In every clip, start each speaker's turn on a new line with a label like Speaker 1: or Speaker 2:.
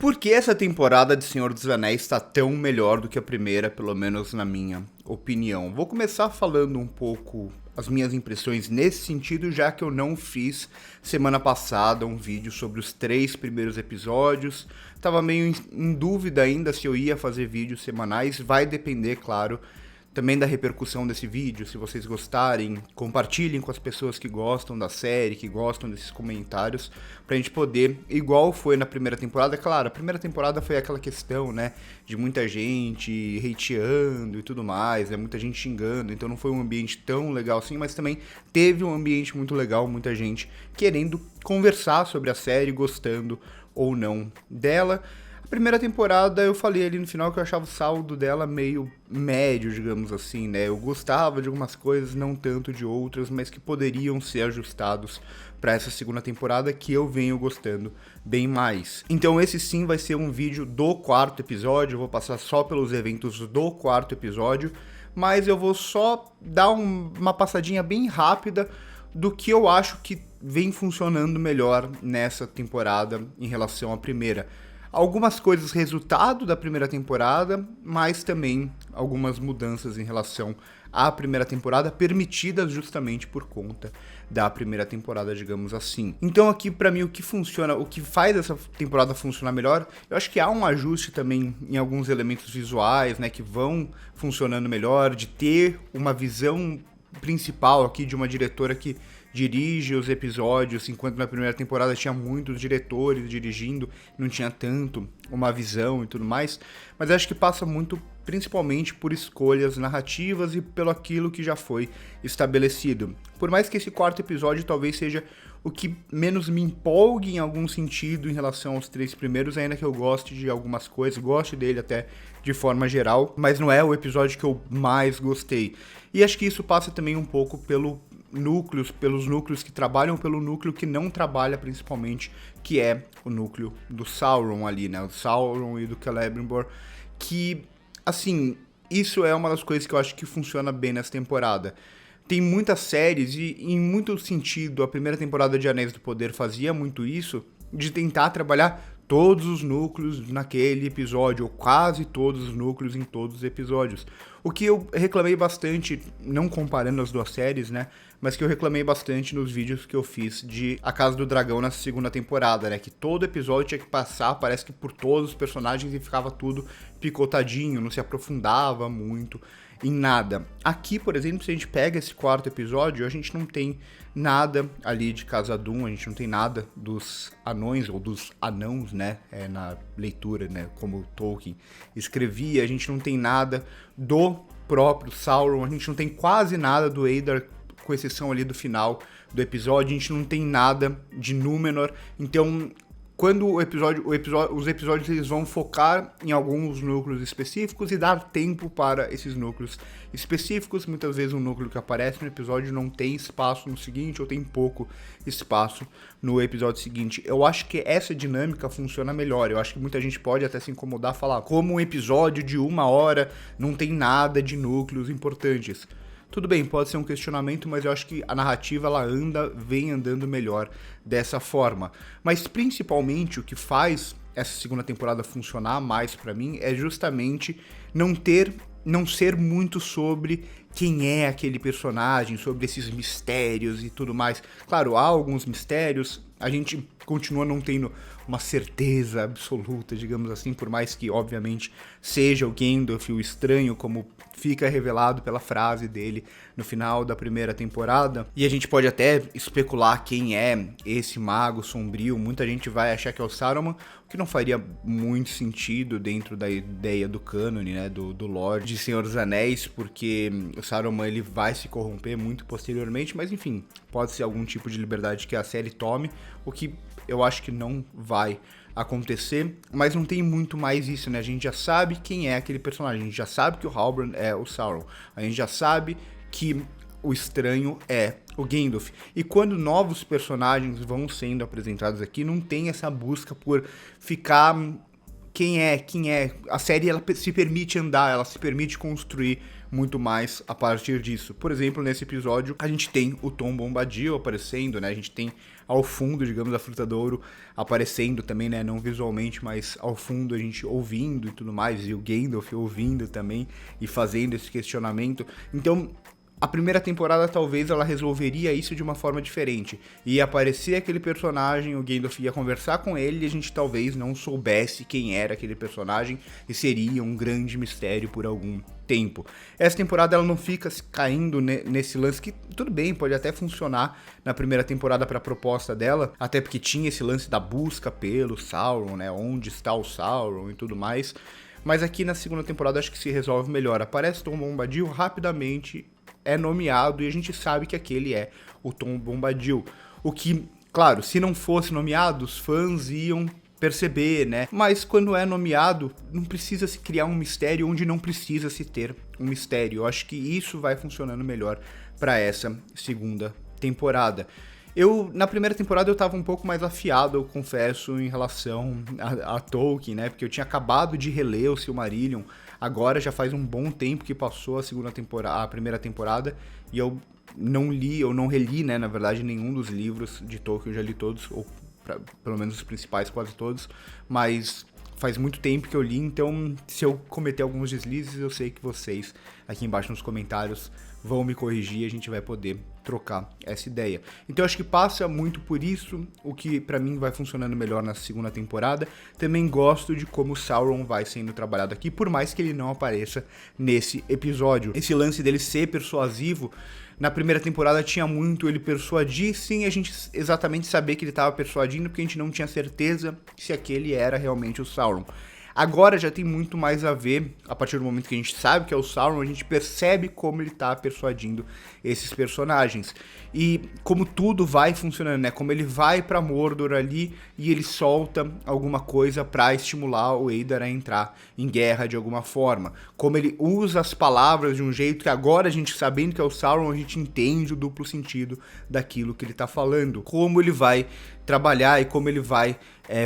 Speaker 1: Por que essa temporada de Senhor dos Anéis está tão melhor do que a primeira, pelo menos na minha opinião? Vou começar falando um pouco as minhas impressões nesse sentido, já que eu não fiz semana passada um vídeo sobre os 3 primeiros episódios. Tava meio em dúvida ainda se eu ia fazer vídeos semanais, vai depender, claro, também da repercussão desse vídeo. Se vocês gostarem, compartilhem com as pessoas que gostam da série, que gostam desses comentários, pra gente poder, igual foi na primeira temporada. Claro, a primeira temporada foi aquela questão, né, de muita gente hateando e tudo mais, né, muita gente xingando, então não foi um ambiente tão legal assim, mas também teve um ambiente muito legal, muita gente querendo conversar sobre a série, gostando ou não dela. A primeira temporada eu falei ali no final que eu achava o saldo dela meio médio, digamos assim, né? Eu gostava de algumas coisas, não tanto de outras, mas que poderiam ser ajustados para essa segunda temporada que eu venho gostando bem mais. Então esse sim vai ser um vídeo do 4º episódio, eu vou passar só pelos eventos do 4º episódio, mas eu vou só dar uma passadinha bem rápida do que eu acho que vem funcionando melhor nessa temporada em relação à primeira. Algumas coisas resultado da primeira temporada, mas também algumas mudanças em relação à primeira temporada, permitidas justamente por conta da primeira temporada, digamos assim. Então aqui pra mim o que funciona, o que faz essa temporada funcionar melhor, eu acho que há um ajuste também em alguns elementos visuais, né, que vão funcionando melhor, de ter uma visão principal aqui de uma diretora que dirige os episódios, enquanto na primeira temporada tinha muitos diretores dirigindo, não tinha tanto uma visão e tudo mais, mas acho que passa muito principalmente por escolhas narrativas e pelo aquilo que já foi estabelecido. Por mais que esse 4º episódio talvez seja o que menos me empolgue em algum sentido em relação aos 3 primeiros, ainda que eu goste de algumas coisas, goste dele até de forma geral, mas não é o episódio que eu mais gostei. E acho que isso passa também um pouco pelos núcleos que trabalham, pelo núcleo que não trabalha principalmente, que é o núcleo do Sauron ali, né? O Sauron e do Celebrimbor, que, assim, isso é uma das coisas que eu acho que funciona bem nessa temporada. Tem muitas séries e, em muito sentido, a primeira temporada de Anéis do Poder fazia muito isso, de tentar trabalhar todos os núcleos naquele episódio, ou quase todos os núcleos em todos os episódios. O que eu reclamei bastante, não comparando as duas séries, né, mas que eu reclamei bastante nos vídeos que eu fiz de A Casa do Dragão na segunda temporada, né, que todo episódio tinha que passar, parece que por todos os personagens, e ficava tudo picotadinho, não se aprofundava muito em nada. Aqui, por exemplo, se a gente pega esse 4º episódio, a gente não tem nada ali de Khazad-dûm, a gente não tem nada dos anões, ou dos anãos, né, na leitura, né, como Tolkien escrevia, a gente não tem nada do próprio Sauron, a gente não tem quase nada do Eidar, com exceção ali do final do episódio, a gente não tem nada de Númenor, então quando os episódios eles vão focar em alguns núcleos específicos e dar tempo para esses núcleos específicos. Muitas vezes um núcleo que aparece no episódio não tem espaço no seguinte, ou tem pouco espaço no episódio seguinte. Eu acho que essa dinâmica funciona melhor. Eu acho que muita gente pode até se incomodar, falar como um episódio de 1 hora não tem nada de núcleos importantes. Tudo bem, pode ser um questionamento, mas eu acho que a narrativa ela vem andando melhor dessa forma. Mas principalmente o que faz essa segunda temporada funcionar mais pra mim é justamente não ser muito sobre quem é aquele personagem, sobre esses mistérios e tudo mais. Claro, há alguns mistérios, a gente continua não tendo uma certeza absoluta, digamos assim, por mais que, obviamente, seja o Gandalf, o estranho, como fica revelado pela frase dele no final da primeira temporada. E a gente pode até especular quem é esse mago sombrio. Muita gente vai achar que é o Saruman, o que não faria muito sentido dentro da ideia do cânone, né, do lore de Senhor dos Anéis, porque o Saruman ele vai se corromper muito posteriormente, mas enfim, pode ser algum tipo de liberdade que a série tome, o que eu acho que não vai acontecer, mas não tem muito mais isso, né? A gente já sabe quem é aquele personagem, a gente já sabe que o Halbrand é o Sauron, a gente já sabe que o estranho é o Gandalf. E quando novos personagens vão sendo apresentados aqui, não tem essa busca por ficar quem é. A série ela se permite andar, ela se permite construir muito mais a partir disso. Por exemplo, nesse episódio, a gente tem o Tom Bombadil aparecendo, né? A gente tem ao fundo, digamos, a Fruta Douro aparecendo também, né? Não visualmente, mas ao fundo a gente ouvindo e tudo mais, e o Gandalf ouvindo também e fazendo esse questionamento. Então, a primeira temporada talvez ela resolveria isso de uma forma diferente. Ia aparecer aquele personagem, o Gandalf ia conversar com ele e a gente talvez não soubesse quem era aquele personagem e seria um grande mistério por algum tempo. Essa temporada ela não fica caindo nesse lance que tudo bem, pode até funcionar na primeira temporada para a proposta dela, até porque tinha esse lance da busca pelo Sauron, né? Onde está o Sauron e tudo mais. Mas aqui na segunda temporada acho que se resolve melhor. Aparece Tom Bombadil rapidamente, é nomeado e a gente sabe que aquele é o Tom Bombadil. O que, claro, se não fosse nomeado, os fãs iam perceber, né? Mas quando é nomeado, não precisa se criar um mistério onde não precisa se ter um mistério. Eu acho que isso vai funcionando melhor para essa segunda temporada. Na primeira temporada eu tava um pouco mais afiado, eu confesso, em relação a Tolkien, né? Porque eu tinha acabado de reler o Silmarillion, agora já faz um bom tempo que passou a primeira temporada, e eu não reli, né, na verdade, nenhum dos livros de Tolkien, eu já li todos, ou pelo menos os principais, quase todos, mas faz muito tempo que eu li, então se eu cometer alguns deslizes, eu sei que vocês aqui embaixo nos comentários vão me corrigir e a gente vai poder trocar essa ideia. Então eu acho que passa muito por isso, o que pra mim vai funcionando melhor na segunda temporada. Também gosto de como o Sauron vai sendo trabalhado aqui, por mais que ele não apareça nesse episódio. Esse lance dele ser persuasivo, na primeira temporada tinha muito ele persuadir, sem a gente exatamente saber que ele estava persuadindo, porque a gente não tinha certeza se aquele era realmente o Sauron. Agora já tem muito mais a ver, a partir do momento que a gente sabe que é o Sauron, a gente percebe como ele tá persuadindo esses personagens. E como tudo vai funcionando, né? Como ele vai pra Mordor ali e ele solta alguma coisa pra estimular o Eidar a entrar em guerra de alguma forma. Como ele usa as palavras de um jeito que agora a gente sabendo que é o Sauron, a gente entende o duplo sentido daquilo que ele tá falando. Como ele vai trabalhar e como ele vai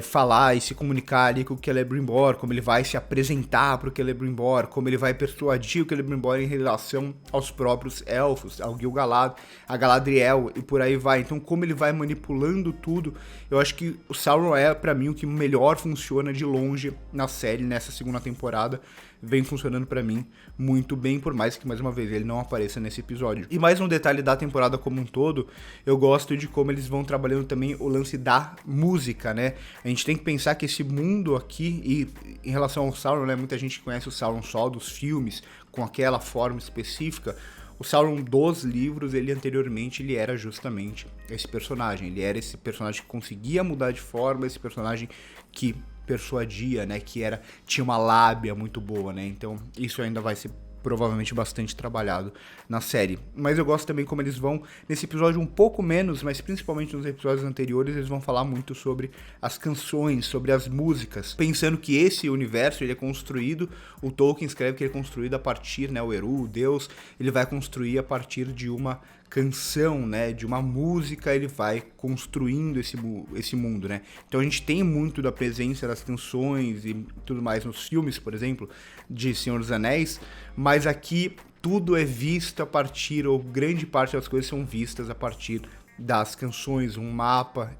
Speaker 1: falar e se comunicar ali com o Celebrimbor, como ele vai se apresentar para o Celebrimbor, como ele vai persuadir o Celebrimbor em relação aos próprios elfos, ao Gil-galad, a Galadriel e por aí vai. Então como ele vai manipulando tudo, eu acho que o Sauron é para mim o que melhor funciona de longe na série, nessa segunda temporada, vem funcionando pra mim muito bem, por mais que, mais uma vez, ele não apareça nesse episódio. E mais um detalhe da temporada como um todo, eu gosto de como eles vão trabalhando também o lance da música, né? A gente tem que pensar que esse mundo aqui, e em relação ao Sauron, né, muita gente conhece o Sauron só dos filmes, com aquela forma específica. O Sauron dos livros, ele anteriormente, ele era justamente esse personagem. Ele era esse personagem que conseguia mudar de forma, esse personagem que persuadia, né, que tinha uma lábia muito boa, né, então isso ainda vai ser provavelmente bastante trabalhado na série. Mas eu gosto também como eles vão, nesse episódio um pouco menos, mas principalmente nos episódios anteriores, eles vão falar muito sobre as canções, sobre as músicas, pensando que esse universo, ele é construído, o Tolkien escreve que ele é construído a partir, né, o Eru, o Deus, ele vai construir a partir de uma canção, né, de uma música, ele vai construindo esse mundo, né. Então a gente tem muito da presença das canções e tudo mais nos filmes, por exemplo, de Senhor dos Anéis, mas aqui tudo é visto a partir, ou grande parte das coisas são vistas a partir das canções. Um mapa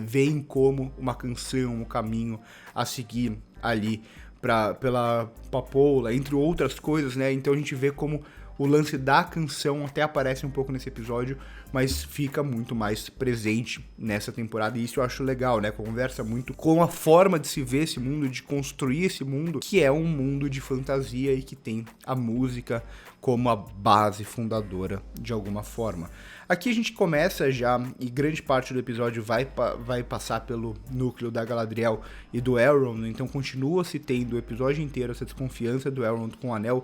Speaker 1: vem como uma canção, um caminho a seguir ali pela papoula, entre outras coisas, né, então a gente vê como o lance da canção até aparece um pouco nesse episódio, mas fica muito mais presente nessa temporada, e isso eu acho legal, né? Conversa muito com a forma de se ver esse mundo, de construir esse mundo, que é um mundo de fantasia e que tem a música como a base fundadora de alguma forma. Aqui a gente começa já, e grande parte do episódio vai passar pelo núcleo da Galadriel e do Elrond, então continua-se tendo o episódio inteiro essa desconfiança do Elrond com o Anel,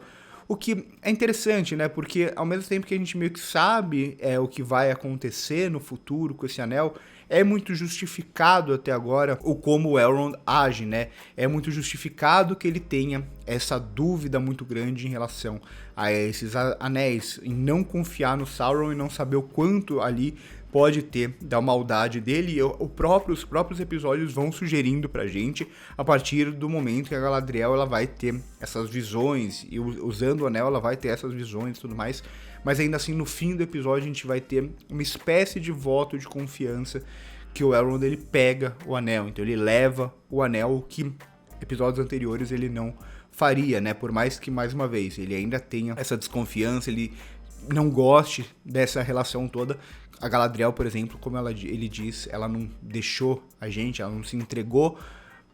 Speaker 1: o que é interessante, né? Porque ao mesmo tempo que a gente meio que sabe o que vai acontecer no futuro com esse anel, é muito justificado até agora o como o Elrond age, né? É muito justificado que ele tenha essa dúvida muito grande em relação a esses anéis, em não confiar no Sauron e não saber o quanto ali pode ter da maldade dele, e os próprios episódios vão sugerindo pra gente a partir do momento que a Galadriel ela vai ter essas visões, e usando o anel ela vai ter essas visões e tudo mais, mas ainda assim no fim do episódio a gente vai ter uma espécie de voto de confiança que o Elrond ele pega o anel, então ele leva o anel que episódios anteriores ele não faria, né, por mais que, mais uma vez, ele ainda tenha essa desconfiança, ele não goste dessa relação toda. A Galadriel, por exemplo, como ele diz, ela não deixou a gente, ela não se entregou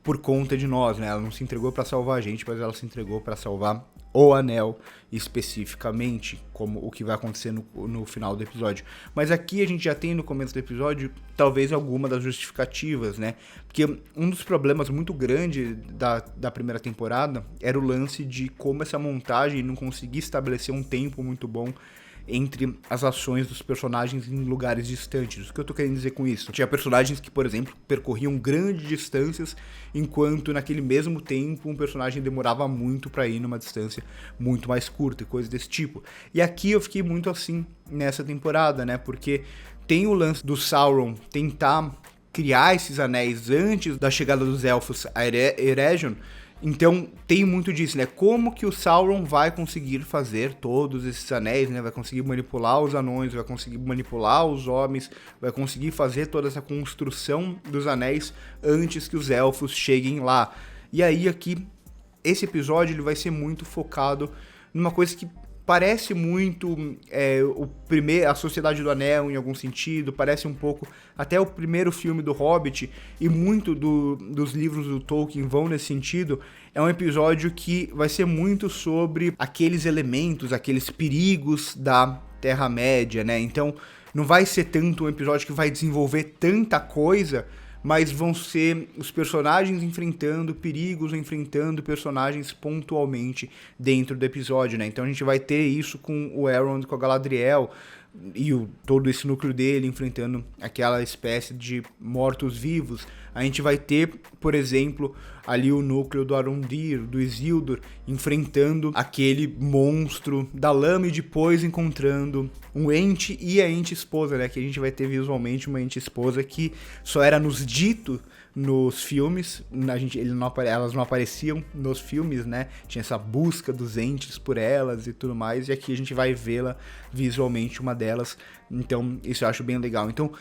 Speaker 1: por conta de nós, né? Ela não se entregou para salvar a gente, mas ela se entregou para salvar o anel especificamente, como o que vai acontecer no final do episódio. Mas aqui a gente já tem no começo do episódio talvez alguma das justificativas, né? Porque um dos problemas muito grandes da primeira temporada era o lance de como essa montagem não conseguia estabelecer um tempo muito bom entre as ações dos personagens em lugares distantes. O que eu tô querendo dizer com isso? Tinha personagens que, por exemplo, percorriam grandes distâncias, enquanto naquele mesmo tempo um personagem demorava muito para ir numa distância muito mais curta e coisas desse tipo. E aqui eu fiquei muito assim nessa temporada, né? Porque tem o lance do Sauron tentar criar esses anéis antes da chegada dos elfos a Eregion. Então tem muito disso, né? Como que o Sauron vai conseguir fazer todos esses anéis, né? Vai conseguir manipular os anões, vai conseguir manipular os homens, vai conseguir fazer toda essa construção dos anéis antes que os elfos cheguem lá. E aí aqui, esse episódio ele vai ser muito focado numa coisa que parece muito a Sociedade do Anel em algum sentido, parece um pouco até o primeiro filme do Hobbit, e muito dos livros do Tolkien vão nesse sentido. É um episódio que vai ser muito sobre aqueles elementos, aqueles perigos da Terra-média, né? Então não vai ser tanto um episódio que vai desenvolver tanta coisa, mas vão ser os personagens enfrentando perigos, enfrentando personagens pontualmente dentro do episódio, né? Então a gente vai ter isso com o Elrond, com a Galadriel, e todo esse núcleo dele enfrentando aquela espécie de mortos-vivos. A gente vai ter, por exemplo, ali o núcleo do Arondir, do Isildur, enfrentando aquele monstro da lama e depois encontrando um ente e a ente-esposa, né? Que a gente vai ter visualmente uma ente-esposa que só era nos dito nos filmes, elas não apareciam nos filmes, né? Tinha essa busca dos entes por elas e tudo mais, e aqui a gente vai vê-la visualmente, uma delas. Então isso eu acho bem legal. Então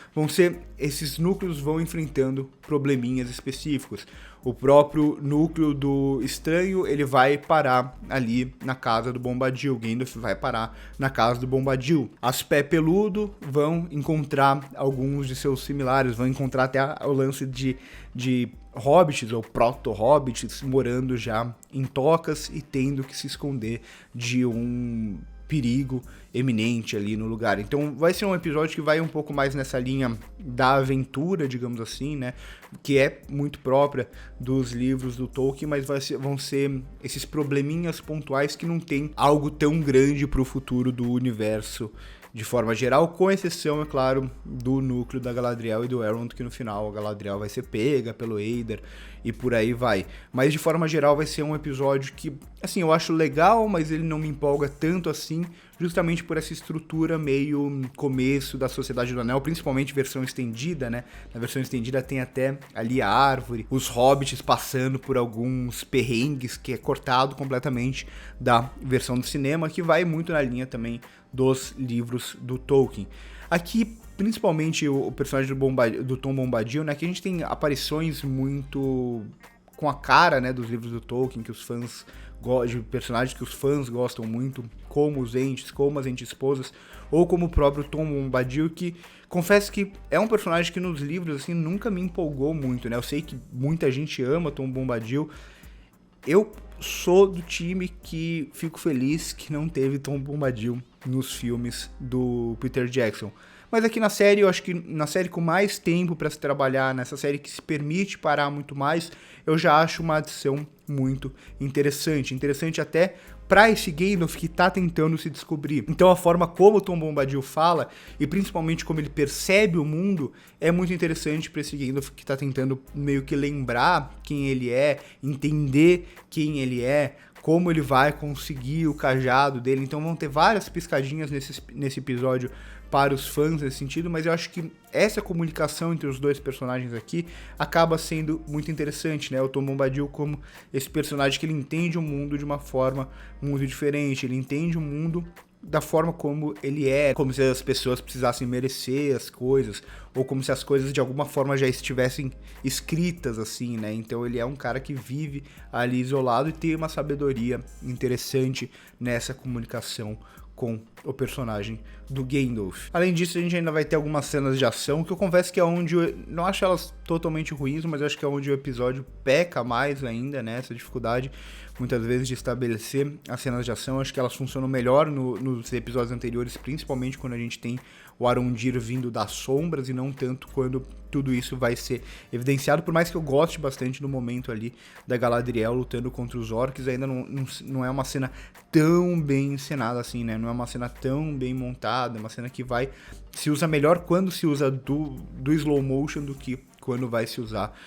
Speaker 1: esses núcleos vão enfrentando probleminhas específicos. O próprio núcleo do Estranho, ele vai parar ali na casa do Bombadil. Gandalf vai parar na casa do Bombadil. As Pé Peludo vão encontrar alguns de seus similares, vão encontrar até o lance de hobbits ou proto-hobbits morando já em tocas e tendo que se esconder de um perigo eminente ali no lugar. Então vai ser um episódio que vai um pouco mais nessa linha da aventura, digamos assim, né? Que é muito própria dos livros do Tolkien, mas vão ser esses probleminhas pontuais que não tem algo tão grande pro futuro do universo de forma geral, com exceção, é claro, do núcleo da Galadriel e do Elrond, que no final a Galadriel vai ser pega pelo Eidar e por aí vai. Mas de forma geral vai ser um episódio que, assim, eu acho legal, mas ele não me empolga tanto assim, justamente por essa estrutura meio começo da Sociedade do Anel, principalmente versão estendida, né? Na versão estendida tem até ali a árvore, os hobbits passando por alguns perrengues, que é cortado completamente da versão do cinema, que vai muito na linha também dos livros do Tolkien. Aqui, principalmente o personagem do Tom Bombadil, né, que a gente tem aparições muito com a cara, né, dos livros do Tolkien, que os fãs de personagens que os fãs gostam muito, como os entes, como as entes-esposas, ou como o próprio Tom Bombadil, que confesso que é um personagem que nos livros assim nunca me empolgou muito, né? Eu sei que muita gente ama Tom Bombadil. Eu sou do time que fico feliz que não teve Tom Bombadil nos filmes do Peter Jackson. Mas aqui na série, eu acho que na série com mais tempo para se trabalhar, nessa série que se permite parar muito mais, eu já acho uma adição muito interessante. Interessante até para esse Gandalf que tá tentando se descobrir. Então a forma como o Tom Bombadil fala, e principalmente como ele percebe o mundo, é muito interessante para esse Gandalf que tá tentando meio que lembrar quem ele é, entender quem ele é, como ele vai conseguir o cajado dele. Então vão ter várias piscadinhas nesse episódio para os fãs nesse sentido, mas eu acho que essa comunicação entre os dois personagens aqui acaba sendo muito interessante, né? O Tom Bombadil como esse personagem que ele entende o mundo de uma forma muito diferente, ele entende o mundo da forma como ele é, como se as pessoas precisassem merecer as coisas, ou como se as coisas de alguma forma já estivessem escritas assim, né? Então ele é um cara que vive ali isolado e tem uma sabedoria interessante nessa comunicação com o personagem do Gandalf. Além disso, a gente ainda vai ter algumas cenas de ação, que eu confesso que é onde eu não acho elas totalmente ruins, mas eu acho que é onde o episódio peca mais ainda, né? Essa dificuldade, muitas vezes, de estabelecer as cenas de ação. Eu acho que elas funcionam melhor nos episódios anteriores, principalmente quando a gente tem o Arondir vindo das sombras e não tanto quando tudo isso vai ser evidenciado, por mais que eu goste bastante do momento ali da Galadriel lutando contra os orcs, ainda não é uma cena tão bem encenada assim, né? Não é uma cena tão bem montada, é uma cena que se usa melhor quando se usa do slow motion do que quando vai se usar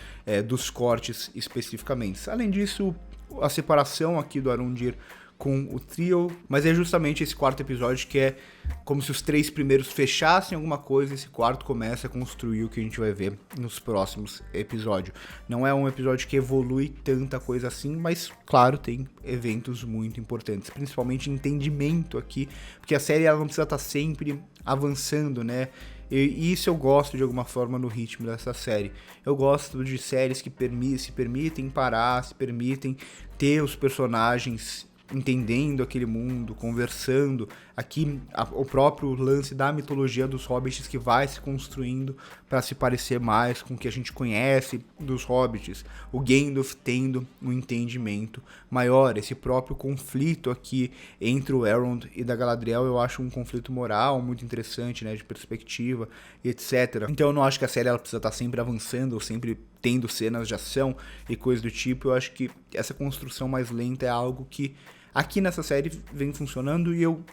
Speaker 1: dos cortes especificamente. Além disso, a separação aqui do Arondir com o trio, mas é justamente esse quarto episódio que é como se os três primeiros fechassem alguma coisa e esse quarto começa a construir o que a gente vai ver nos próximos episódios. Não é um episódio que evolui tanta coisa assim, mas claro, tem eventos muito importantes, principalmente entendimento aqui, porque a série ela não precisa estar sempre avançando, né? E isso eu gosto de alguma forma no ritmo dessa série. Eu gosto de séries que se permitem parar, se permitem ter os personagens entendendo aquele mundo, conversando. Aqui o próprio lance da mitologia dos hobbits que vai se construindo para se parecer mais com o que a gente conhece dos hobbits. O Gandalf tendo um entendimento maior. Esse próprio conflito aqui entre o Elrond e da Galadriel, eu acho um conflito moral muito interessante, né, de perspectiva, etc. Então eu não acho que a série ela precisa estar sempre avançando ou sempre tendo cenas de ação e coisas do tipo. Eu acho que essa construção mais lenta é algo que aqui nessa série vem funcionando e eu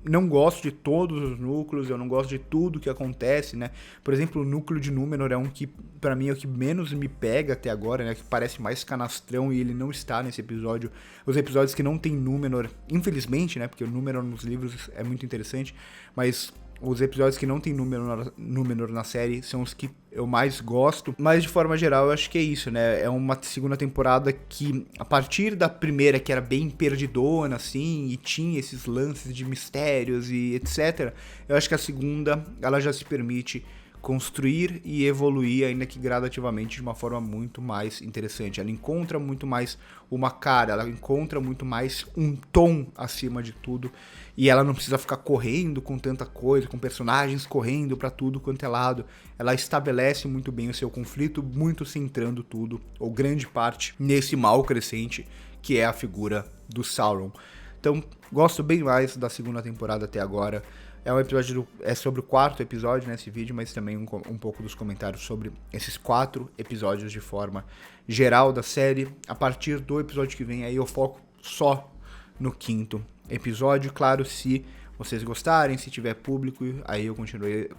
Speaker 1: não gosto de todos os núcleos, eu não gosto de tudo que acontece, né? Por exemplo, o núcleo de Númenor é um que, pra mim, é o que menos me pega até agora, né? Que parece mais canastrão e ele não está nesse episódio. Os episódios que não tem Númenor, infelizmente, né? Porque o Númenor nos livros é muito interessante, mas os episódios que não tem Númenor na série são os que eu mais gosto. Mas de forma geral eu acho que é isso, né? É uma segunda temporada que, a partir da primeira, que era bem perdidona, assim, e tinha esses lances de mistérios e etc., eu acho que a segunda, ela já se permite construir e evoluir, ainda que gradativamente, de uma forma muito mais interessante. Ela encontra muito mais uma cara, ela encontra muito mais um tom acima de tudo, e ela não precisa ficar correndo com tanta coisa, com personagens correndo pra tudo quanto é lado. Ela estabelece muito bem o seu conflito, muito centrando tudo, ou grande parte, nesse mal crescente que é a figura do Sauron. Então, gosto bem mais da segunda temporada até agora. É um episódio, é sobre o quarto episódio, né, esse vídeo, mas também um pouco dos comentários sobre esses 4 episódios de forma geral da série. A partir do episódio que vem, aí eu foco só no 5º episódio. Claro, se vocês gostarem, se tiver público, aí eu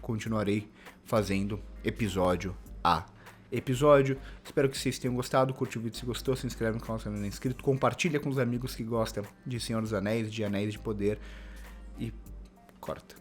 Speaker 1: continuarei fazendo episódio a episódio. Espero que vocês tenham gostado, curte o vídeo se gostou, se inscreve no canal se ainda não é inscrito, compartilha com os amigos que gostam de Senhor dos Anéis, de Anéis de Poder e corta.